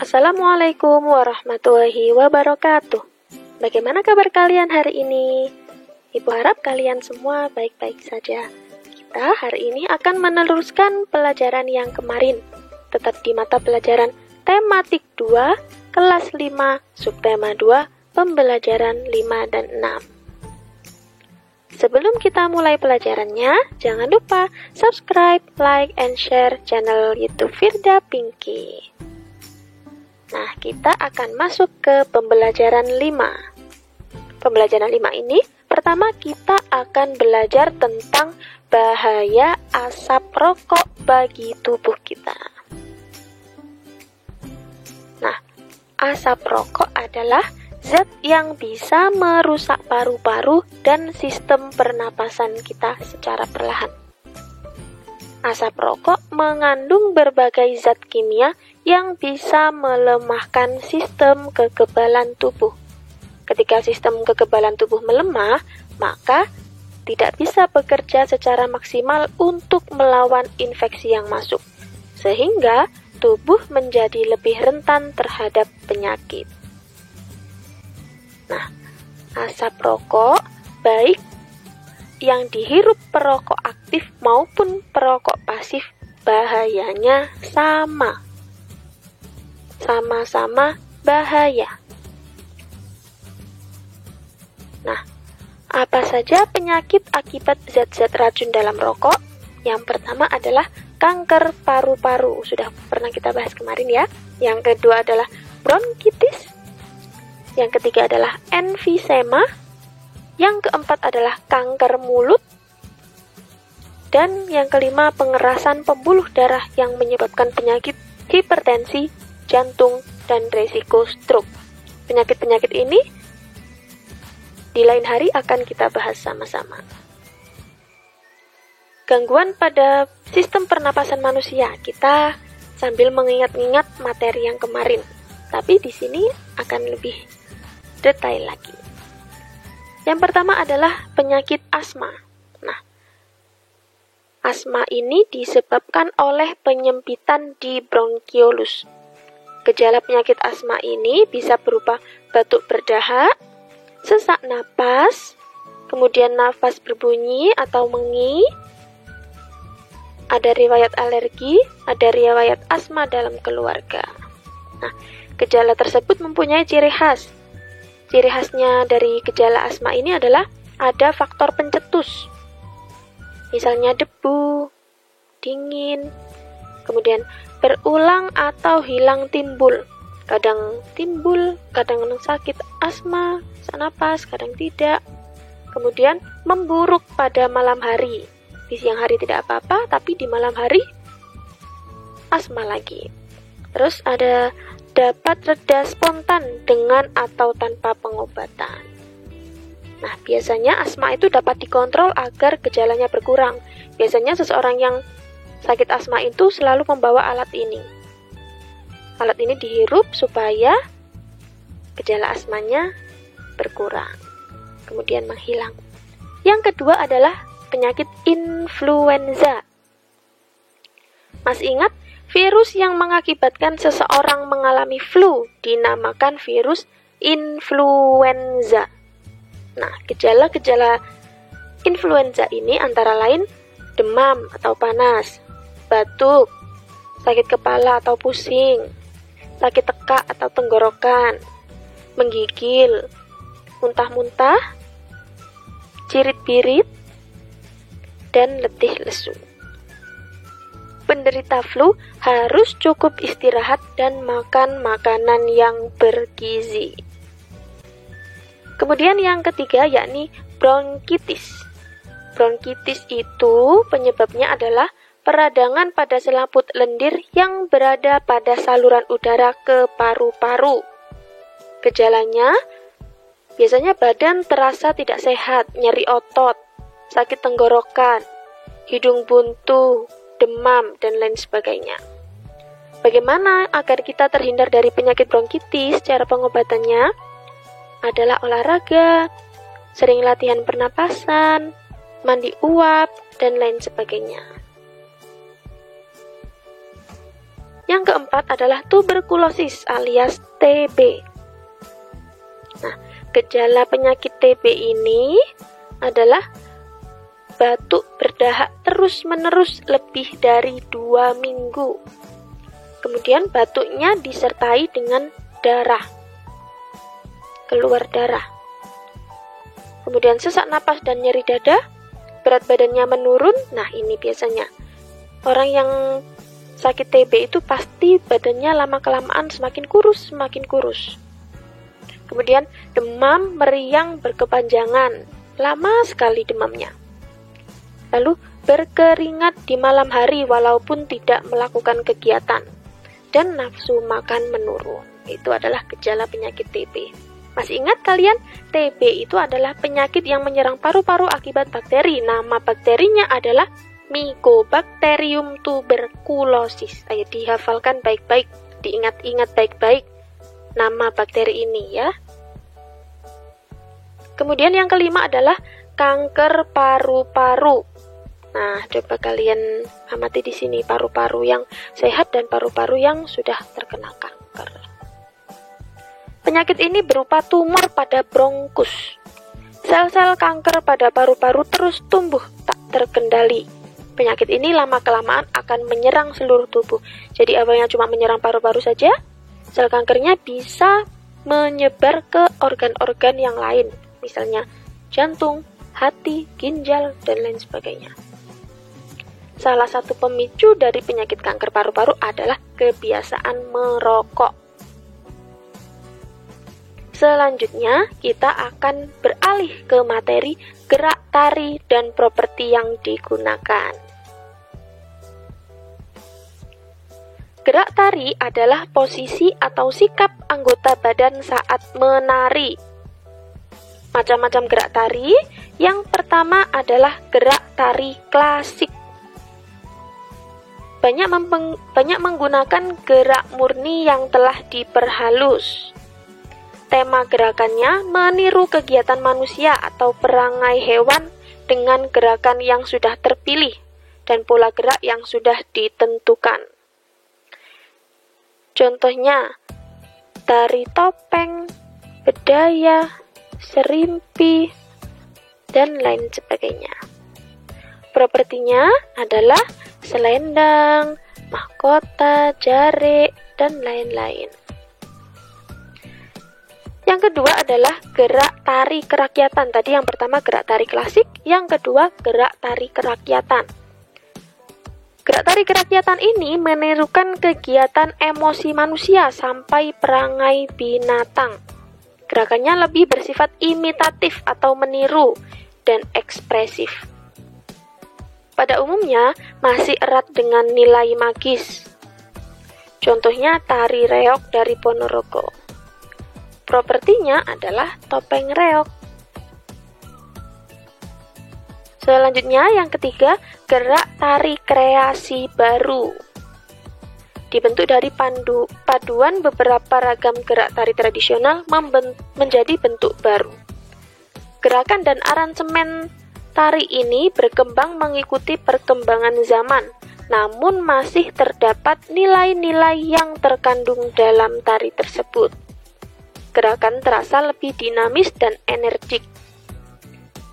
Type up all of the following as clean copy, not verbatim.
Assalamualaikum warahmatullahi wabarakatuh. Bagaimana kabar kalian hari ini? Ibu harap kalian semua baik-baik saja. Kita hari ini akan meneruskan pelajaran yang kemarin, tetap di mata pelajaran tematik 2, kelas 5, subtema 2, pembelajaran 5 dan 6. Sebelum kita mulai pelajarannya, jangan lupa subscribe, like, and share channel YouTube Firda Pinky. Nah, kita akan masuk ke pembelajaran 5. Pembelajaran 5 ini, pertama kita akan belajar tentang bahaya asap rokok bagi tubuh kita. Nah, asap rokok adalah zat yang bisa merusak paru-paru dan sistem pernapasan kita secara perlahan. Asap rokok mengandung berbagai zat kimia yang bisa melemahkan sistem kekebalan tubuh. Ketika sistem kekebalan tubuh melemah, maka tidak bisa bekerja secara maksimal untuk melawan infeksi yang masuk, sehingga tubuh menjadi lebih rentan terhadap penyakit. Nah, asap rokok baik yang dihirup perokok aktif maupun perokok pasif bahayanya sama-sama bahaya. Nah, apa saja penyakit akibat zat-zat racun dalam rokok? Yang pertama adalah kanker paru-paru, sudah pernah kita bahas kemarin ya. Yang kedua adalah bronkitis. Yang ketiga adalah emfisema. Yang keempat adalah kanker mulut. Dan yang kelima, pengerasan pembuluh darah yang menyebabkan penyakit hipertensi, jantung, dan resiko stroke. Penyakit-penyakit ini di lain hari akan kita bahas sama-sama. Gangguan pada sistem pernapasan manusia, kita sambil mengingat-ingat materi yang kemarin. Tapi di sini akan lebih detail lagi. Yang pertama adalah penyakit asma. Nah, asma ini disebabkan oleh penyempitan di bronkiolus. Gejala penyakit asma ini bisa berupa batuk berdahak, sesak napas, kemudian nafas berbunyi atau mengi, ada riwayat alergi, ada riwayat asma dalam keluarga. Nah, gejala tersebut mempunyai ciri khas. Ciri khasnya dari gejala asma ini adalah ada faktor pencetus. Misalnya debu, dingin, kemudian berulang atau hilang timbul. Kadang timbul, kadang sakit asma, sesak napas, kadang tidak. Kemudian memburuk pada malam hari. Di siang hari tidak apa-apa, tapi di malam hari asma lagi. Terus ada dapat reda spontan dengan atau tanpa pengobatan. Nah, biasanya asma itu dapat dikontrol agar gejalanya berkurang. Biasanya seseorang yang sakit asma itu selalu membawa alat ini. Alat ini dihirup supaya gejala asmanya berkurang, kemudian menghilang. Yang kedua adalah penyakit influenza. Masih ingat? Virus yang mengakibatkan seseorang mengalami flu dinamakan virus influenza. Nah, gejala-gejala influenza ini antara lain demam atau panas, batuk, sakit kepala atau pusing, sakit tekak atau tenggorokan, menggigil, muntah-muntah, cirit-birit, dan letih lesu. Penderita flu harus cukup istirahat dan makan makanan yang bergizi. Kemudian yang ketiga yakni bronkitis. Bronkitis itu penyebabnya adalah peradangan pada selaput lendir yang berada pada saluran udara ke paru-paru. Gejalanya biasanya badan terasa tidak sehat, nyeri otot, sakit tenggorokan, hidung buntu, demam, dan lain sebagainya. Bagaimana agar kita terhindar dari penyakit bronkitis? Cara pengobatannya adalah olahraga, sering latihan pernapasan, mandi uap, dan lain sebagainya. Yang keempat adalah tuberkulosis alias TB. Nah, gejala penyakit TB ini adalah batuk berdahak terus-menerus lebih dari 2 minggu. Kemudian batuknya disertai dengan darah, keluar darah. Kemudian sesak napas dan nyeri dada, berat badannya menurun. Nah, ini biasanya orang yang sakit TB itu pasti badannya lama-kelamaan semakin kurus. Kemudian demam, meriang, berkepanjangan, lama sekali demamnya. Lalu berkeringat di malam hari walaupun tidak melakukan kegiatan, dan nafsu makan menurun. Itu adalah gejala penyakit TB. Masih ingat kalian? TB itu adalah penyakit yang menyerang paru-paru akibat bakteri. Nama bakterinya adalah Mycobacterium tuberculosis. Ayo dihafalkan baik-baik, diingat-ingat baik-baik nama bakteri ini ya. Kemudian yang kelima adalah kanker paru-paru. Nah, coba kalian amati di sini paru-paru yang sehat dan paru-paru yang sudah terkena kanker. Penyakit ini berupa tumor pada bronkus. Sel-sel kanker pada paru-paru terus tumbuh tak terkendali. Penyakit ini lama-kelamaan akan menyerang seluruh tubuh. Jadi awalnya cuma menyerang paru-paru saja, sel kankernya bisa menyebar ke organ-organ yang lain, misalnya jantung, hati, ginjal, dan lain sebagainya. Salah satu pemicu dari penyakit kanker paru-paru adalah kebiasaan merokok. Selanjutnya, kita akan beralih ke materi gerak tari dan properti yang digunakan. Gerak tari adalah posisi atau sikap anggota badan saat menari. Macam-macam gerak tari. Yang pertama adalah gerak tari klasik. Banyak menggunakan gerak murni yang telah diperhalus. Tema gerakannya meniru kegiatan manusia atau perangai hewan dengan gerakan yang sudah terpilih dan pola gerak yang sudah ditentukan. Contohnya, tari topeng, bedaya, serimpi, dan lain sebagainya. Propertinya adalah selendang, mahkota, jarik, dan lain-lain. Yang kedua adalah gerak tari kerakyatan. Tadi yang pertama gerak tari klasik, yang kedua gerak tari kerakyatan. Gerak tari kerakyatan ini menirukan kegiatan emosi manusia sampai perangai binatang. Gerakannya lebih bersifat imitatif atau meniru dan ekspresif. Pada umumnya masih erat dengan nilai magis. Contohnya tari reog dari Ponorogo. Propertinya adalah topeng reog. Selanjutnya yang ketiga, gerak tari kreasi baru. Dibentuk dari paduan beberapa ragam gerak tari tradisional menjadi bentuk baru. Gerakan dan aransemen tari ini berkembang mengikuti perkembangan zaman, namun masih terdapat nilai-nilai yang terkandung dalam tari tersebut. Gerakan terasa lebih dinamis dan energik.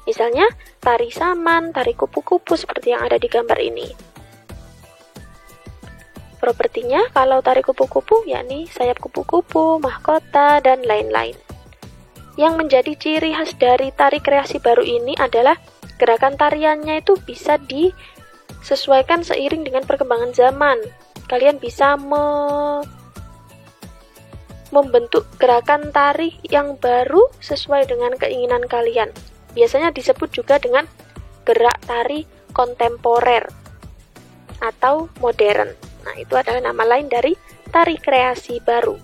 Misalnya, tari saman, tari kupu-kupu seperti yang ada di gambar ini. Propertinya, kalau tari kupu-kupu, yakni sayap kupu-kupu, mahkota, dan lain-lain. Yang menjadi ciri khas dari tari kreasi baru ini adalah gerakan tariannya itu bisa disesuaikan seiring dengan perkembangan zaman. Kalian bisa membentuk gerakan tari yang baru sesuai dengan keinginan kalian. Biasanya disebut juga dengan gerak tari kontemporer atau modern. Nah, itu adalah nama lain dari tari kreasi baru.